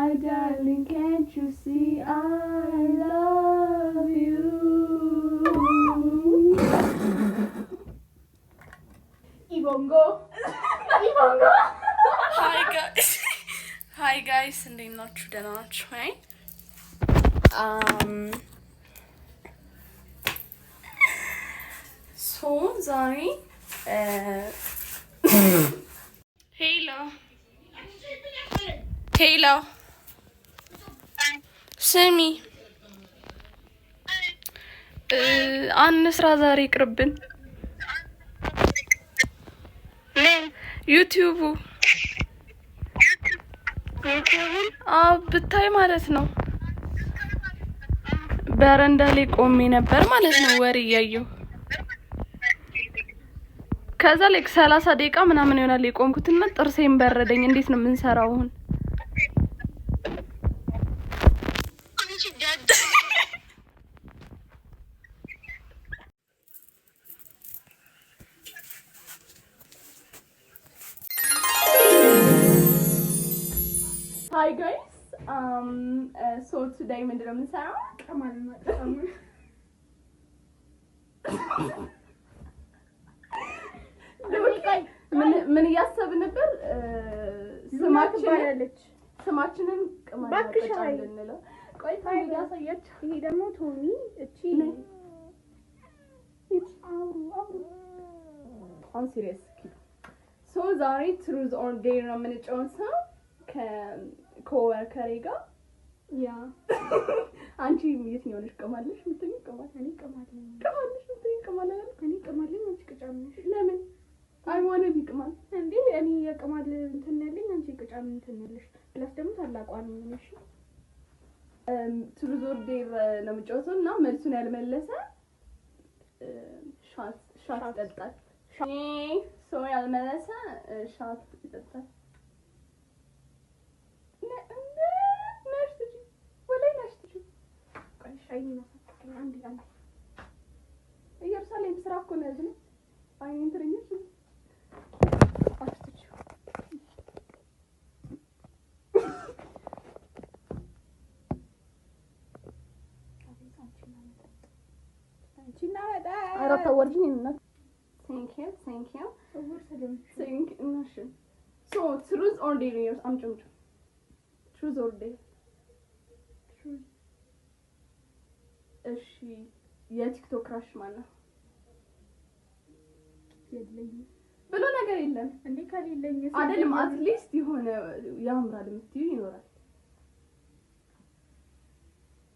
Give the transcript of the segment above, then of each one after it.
My darling, can't you see I love you? Ibongo. Hi guys, እንዴት ናችሁ? ደህና ናችሁ? ሶ ዛሬ ሄሎ ስሚ አንስራ ዛሬ ይቅርብን። ዩቲዩብ ብታይ ማለት ነው። በረንዳ ላይ ቆሜ ነበር ማለት ነው ወሬ እያየሁ። ከዛ ላይ 30 ደቂቃ ምናምን ይሆናል የቆምኩትና ጥርሴን በረደኝ። እንዴት ነው የምንሰራው አሁን? Hi guys, so today ምንድን ነው የምንሰራው? ምን እያሰብን ነበር? ስማችንን ቅማል እንለው። ቆይ ታዲያ ያሳያችሁ። ይሄ ደግሞ ቶኒ እቺ on serious so ዛሬ truth or dare ነው የምንጫወተው ከኮወርከሬ ጋር። ያ አንቺ የትኛው ነሽ? ቅማለሽ ምትኝ? ቅማል እኔ ቅማለኝ። ቅማለሽ ምትኝ? ቅማለኝ እኔ ቅማለኝ። አንቺ ቅጫምሽ። ለምን? I want to be ቅማል እንዴ? እኔ የቅማል እንትን ያለኝ አንቺ ቅጫም እንትን ያለሽ። ፕላስ ደግሞ ታላቋ ነው ነሽ። truth or dare ነው የምንጫወተው እና መልሱን ያልመለሰ ሻት ይጠጣል። ሶ ያልመለሰ ሻት ይጠጣል። ኢየሩሳሌም ስራ እኮ ነው ያዝነው። አይኔን ትረኛሽ አፍጥጭ አንቺና ወጣ አራታ ወርጂን እና thank you so truth or dare አምጪው truth or dare እሺ የቲክቶክ ክራሽ ማለት የለኝ ብሎ ነገር የለም እንዴ? ከሌለኝ አይደለም አትሊስት የሆነ ያምራል የምትዩ ይኖራል።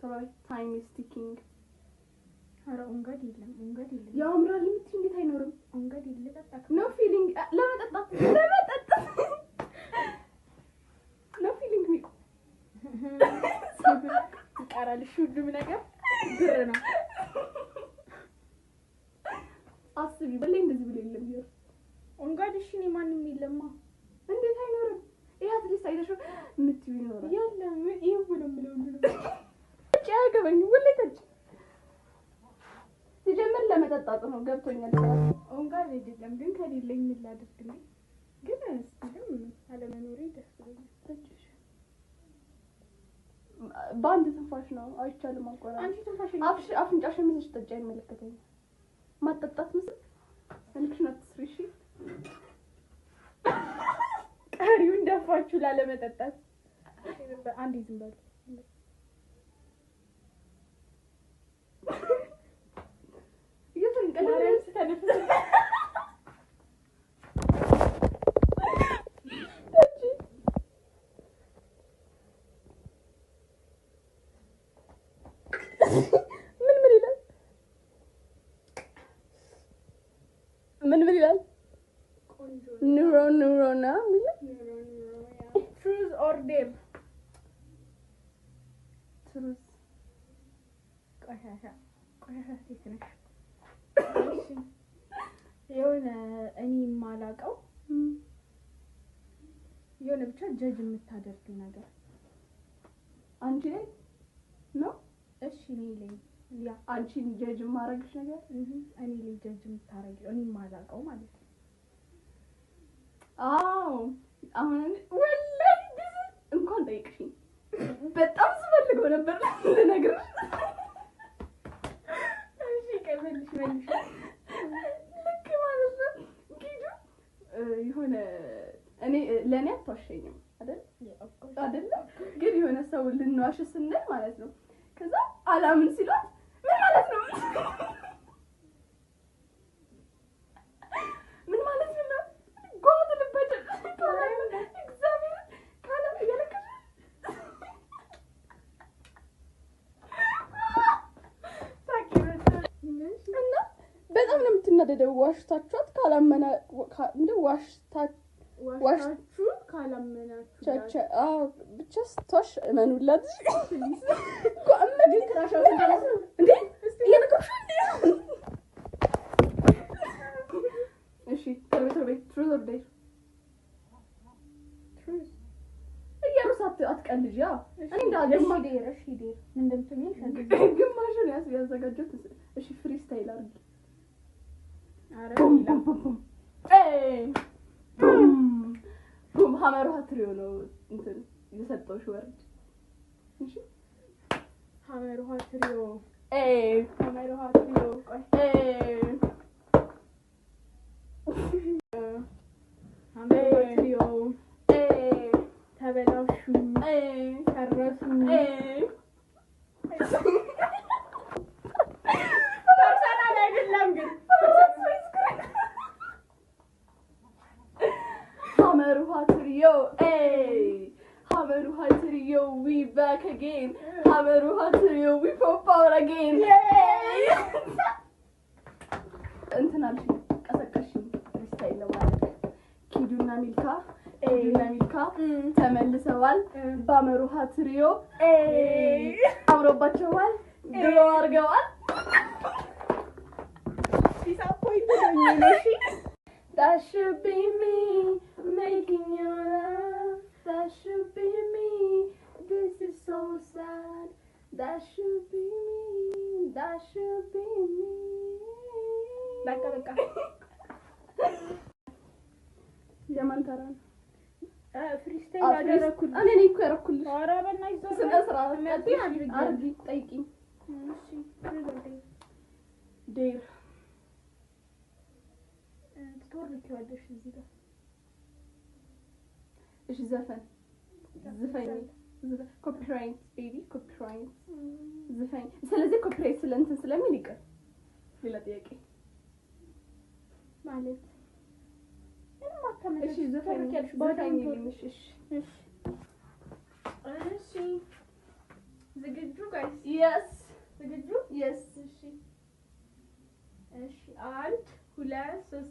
ተባይ ታይም ኢዝ ቲኪንግ። ኧረ ኦንጋድ የለም ያምራል የምትዩ እንዴት አይኖርም? ኦንጋድ ይለጣጣ ኖ ፊሊንግ ለመጠጣት ኖ ፊሊንግ ሚቆ ይቀራልሽ ሁሉም ነገር ብር ነው። አስቢ በላይ እንደዚህ ብሎ የለም ይሄ ኦንጋድ እሺ ነው ማንንም የለማ እንዴት አይኖርም? ይሄ አትሊስት አይደሽ የምትዩ ይኖራል። ያለም ይሄው ነው ምለው እጭ ያገበኝ ወለተች ሲጀምር ለመጠጣት ነው ገብቶኛል። ኦንጋድ አይደለም ግን ከሌለኝ ምን ላድርግልኝ? ግን እስኪም አለመኖሬ ደስ ይላል። ባንድ ትንፋሽ ነው አይቻልም። አንቆራ አንቺ ትንፋሽ አፍንጫሽን ይዘሽ ጠጪ አይመለከተኝም። ማጠጣት ምስል እንክሽና ትስሪሺ ቀሪውን ደፋችሁ ላለመጠጣት አንዴ ዝም በሉ። ይተንቀላረስ ተነፍስ ምን ይላል? ኑሮ ነው truth or dare truth ቆሻሻ ሴት ነሽ። እሺ የሆነ እኔ የማላውቀው የሆነ ብቻ ጀጅ የምታደርግ ነገር አንቺ ላይ ነው። እሺ እኔ ላይ ያ አንቺን ጀጅ ማረግሽ ነገር እኔ ላይ ጀጅ የምታረጊው እኔ የማላውቀው ማለት ነው። አዎ አሁን ወላሂ እንኳን ጠይቅሽኝ በጣም ስፈልገው ነበር ልነግርሽ። እሺ ቀበልሽ መልሽ ልክ ማለት ነው ኪዱ የሆነ እኔ ለኔ አትዋሸኝም አይደል ግን የሆነ ሰው ልንዋሽ ስንል ማለት ነው ከዛ አላምን ሲሏት ምን ማለት ነው ምን ማለት ነው ጎት ልበደ እግዚአብሔር ካለ ያለከሽ እና በጣም ነው የምትናደደው ዋሽታችኋት ካላመና ዋሽታችሁ ካላመናችሁ ብቻ ስትዋሽ እመኑላት እሺ እያሩሳት አትቀልጂ ግማሹን ያዘጋጀሁት እሺ ፍሪስታይል አድርጊ ሀመሩሃ ትሪዮ ነው እንትን የሰጠውሽ ወርድ እሺ ሀመሩሃ ትሪዮ ሀመሩሃ ትሪዮ ቆይ ሀመሩሃ ትሪዮ ተበላሹ ተረሱ ፐርሰናል አይደለም ግን ሀመሩሃ ትሪዮ ሀመሩሃ ትሪዮ we back again ሀመሩሃ ትሪዮ we pop out again እንትን አልሽ ቀሰቀሽኝ ስታይል ለማለት ኪዱና ሚልካ ተመልሰዋል በሀመሩሃ ትሪዮ አምሮባቸዋል ግሎ አድርገዋል ዲስአፖይንትድ ነው እሺ That should be me making you laugh. That should be me. This is so sad. That should be me. That should be me. Baka. Jaman taran. Freestyle አደረኩልሽ እኔ እኮ ያረኩልሽ ኧረ በእናትሽ ስነ ስርዓት አድርጊ ጠይቂኝ እሺ ዴር ትወርቂዋለሽ እዚህ ጋር እሺ ዘፈን ኮፒራይት ቤቢ ኮፒራይት ዘፈን ስለዚህ ኮፒራይት ስለእንትን ስለሚል ይቀር ሌላ ጥያቄ ማለት ምንም አታመጣ እሺ ዘፈን ይልሽ እሺ ዝግጁ ጋይስ ዝግጁ yes እሺ 1 2 3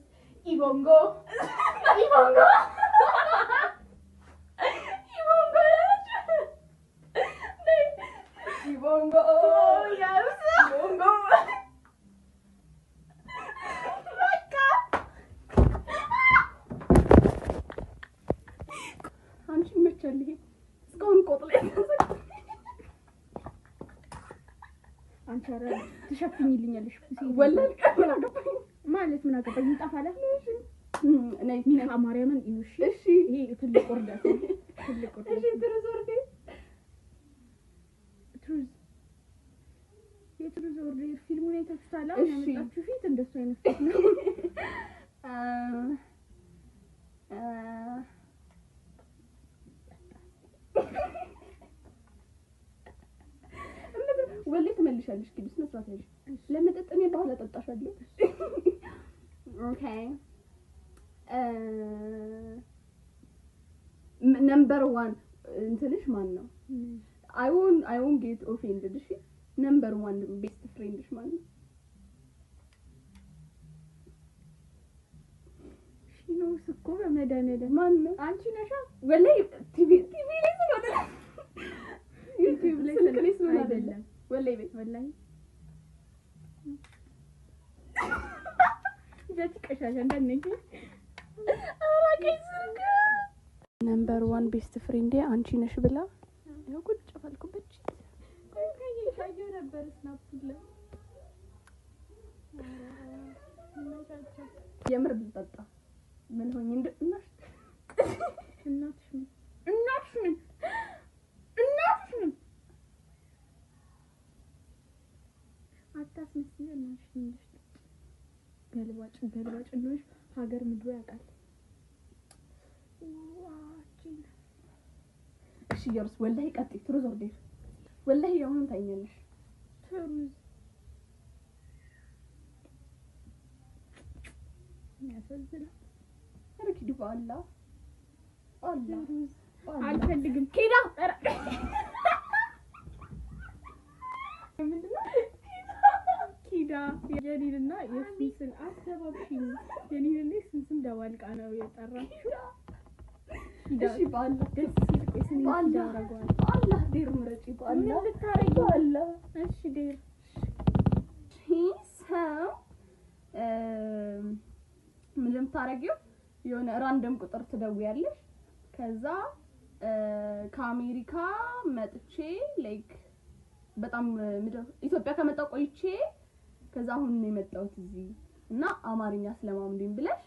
Ibongo oh yes Ibongo አንቺ መቸልኝ እስካሁን ቆጥለ አንቺ አረ ትሸፍኝልኛለሽ ወላሂ ምን አገባኝ ማለት ምን አገባኝ ይጣፋለ ነይ ሚና ማርያምን ይውሽ እሺ ይሄ ትልቅ ወርዳት ትልቅ ወርዳት እሺ ትሩዝ ወርዴ የትሩዝ ወርዴ ፊልሙን አይተሽታላ ያመጣችሁ ፊት እንደሱ አይነት ፊት ነው ወልክ መልሻለሽ ግብስ መስራት አይደል ለመጠጥኔ በኋላ ጠጣሻለሁ ኦኬ number 1 እንትንሽ ማን ነው I won't get offended እሺ number 1 best friendሽ ማን ነው ሽኖ ስኮ በመዳነደ ማን ነው አንቺ ነሻ ወላይ ቲቪ ላይ ስለሆነ ዩቲዩብ ላይ ስለሆነ አይደለም ወላይ ቤት ወላይ ጀትቀሻሽ እንደነኝ አራቀኝ ነምበር 1 ቤስት ፍሬንዴ አንቺ ነሽ ብላ ነው ቁጭ ፈልኩበት ከይሻዩ ነበር ስናፕለ የምር ብጠጣ ምን ሆኜ እናትሽ ምን ገልባጭ እንደሆነሽ ሀገር ምድሩ ያውቃል። እሺ እየሩስ ወላሂ ቀጥይ ትሩዝ ወርዴር ወላሂ አሁን ታይኛለሽ ትሩዝ ያሳዝናል። ረኪዲ ባላ አላ አልፈልግም ኪዳ ምንድነው ኪዳ የጀኒንና የሱስን አሰባብሽኝ የኔንና የሱስን ደባልቃ ነው የጠራችው። እሺ ባላ ደስ ሲል ቆይስን ይዳረጋል። አላህ ዴር ምረጪ ባላ ምን ልታረጊ ባላ እሺ ዴር ሰው ምን ልምታረጊው የሆነ ራንደም ቁጥር ትደውያለሽ። ከዛ ከአሜሪካ መጥቼ ላይክ በጣም ኢትዮጵያ ከመጣሁ ቆይቼ ከዛ አሁን ነው የመጣሁት እዚህ እና አማርኛ ስለማምዱኝ ብለሽ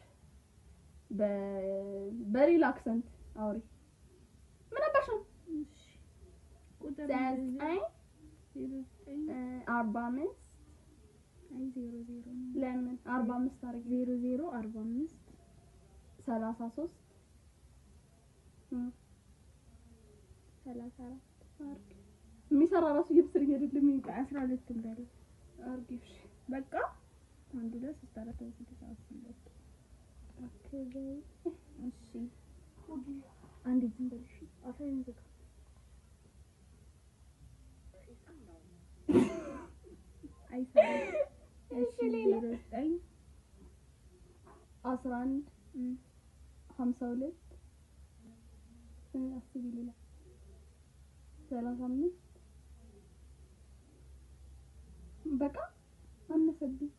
በሪል አክሰንት አውሪ። ምን አባሽ ነው? እሺ ቁጥር 45 ለምን 45 አርግ 0045 33 34 አርግ የሚሰራ ራሱ እየተሰረኝ አይደለም። 12 እንዳለ አርግ እሺ በቃ 1 2 3 4 5 6 7 እሺ አንድ ዝም በልሽ አፈን ዝጋ አይሰራ እሺ 09 11 52 አስቢ ሌላ 35 በቃ አነሰብኝ።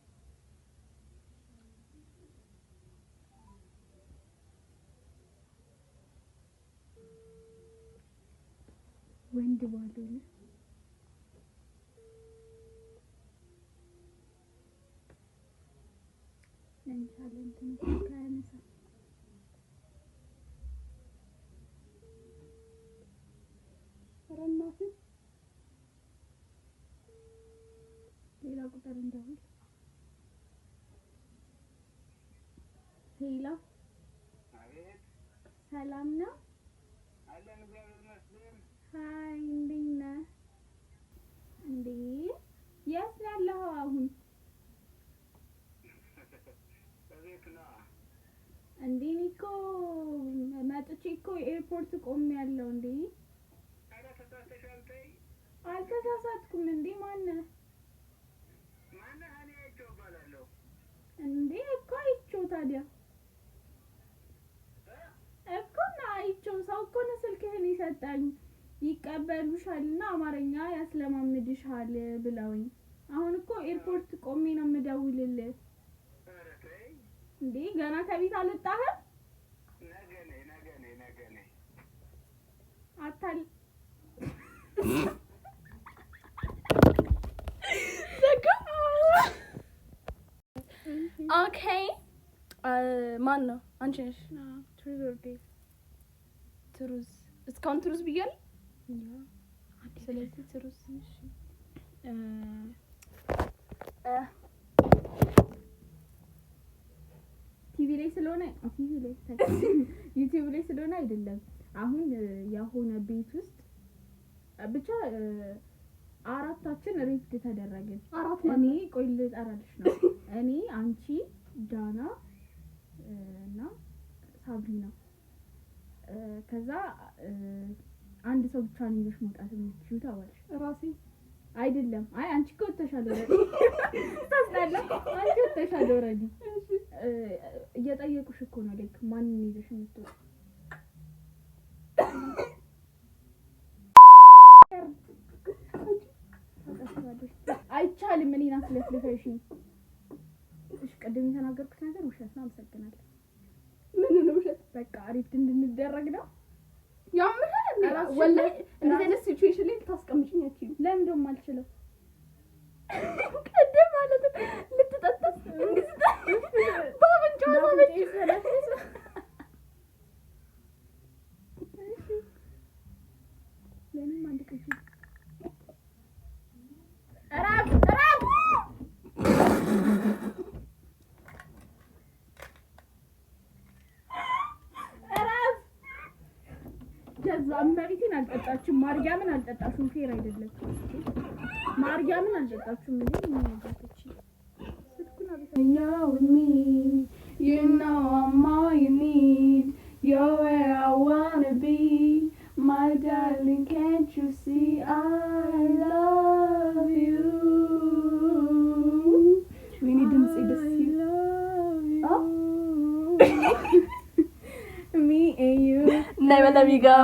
ወንድ ባልሆነ ለምሳሌ እንትን ካነሳ ረናፊ ሌላ ቁጥር እንደሆነ ሄላ ሰላም ነው አለን እግዚአብሔር ይመስገን። ሃይ እንዴት ነህ? እንዴ የት ነው ያለኸው አሁን? እቤት ነዋ። እንዴ እኔ እኮ መጥቼ እኮ ኤርፖርት ቆሜያለሁ። እንዴ ኧረ ተሳስተሻል። ተይ አልተሳሳትኩም። እንዴ ማነህ? ማነህ? እኔ አይቼው እባላለሁ። እንዴ እኮ አይቼው ታዲያ እኮ ነው አይቼው። ሰው እኮ ነው ስልክህን የሰጠኝ ይቀበሉሻልና አማርኛ ያስለማምድሻል ብለውኝ። አሁን እኮ ኤርፖርት ቆሜ ነው የምደውልልህ። ኧረ ተይ እንዴ ገና ከቤት አልወጣህም? ነገ ነይ አታል ኦኬ ማን ነው? አንቺ ነሽ? ትሩዝ እስካሁን ትሩዝ ብያለሁ። ስለዚህ ትሩዝ ቲቪ ላይ ስለሆነ ዩቲዩብ ላይ ስለሆነ አይደለም። አሁን የሆነ ቤት ውስጥ ብቻ አራታችን ሪስክ ተደረግን። እኔ ቆይ ልጠራልሽ ነው። እኔ አንቺ ዳና እና ሳብሪና ከዛ አንድ ሰው ብቻ ነው ይዘሽ መውጣት የምትችይው ተባልሽ። ራሴ አይደለም አይ አንቺ እኮ ወጥተሻል ኦልሬዲ ታስጠላ። አንቺ ወጥተሻል ኦልሬዲ። እየጠየቁሽ እኮ ነው ላይክ ማንን ይዘሽ የምትወጪው? አይቻልም። እኔን አስለፍልፈሽኝ። እሺ ቅድም የተናገርኩት ነገር ውሸት ነው። አመሰግናለሁ። ምን ነው ውሸት? በቃ አሪፍ እንድንደረግ ነው። ያምራል። ወላሂ እንደዚህ አይነት ሲቹዌሽን ላይ ታስቀምጪኝ አትችይም። ለምን ደሞ አልችልም? ቅድም ማለት ልትጠጣስ ባብንጫው ለምን አንድ ቀን እዛ እመቤቴን አልጠጣችም። ማርያምን አልጠጣችም። ፌር አይደለም። ማርያምን አልጠጣችም እንዴ? ምን ያጋተች ስትኩና You're with me, you know I'm all you need. You're where I wanna be, my darling. Can't you see I love you? We need to say this. I love you. Oh? Me and you. Never let me go.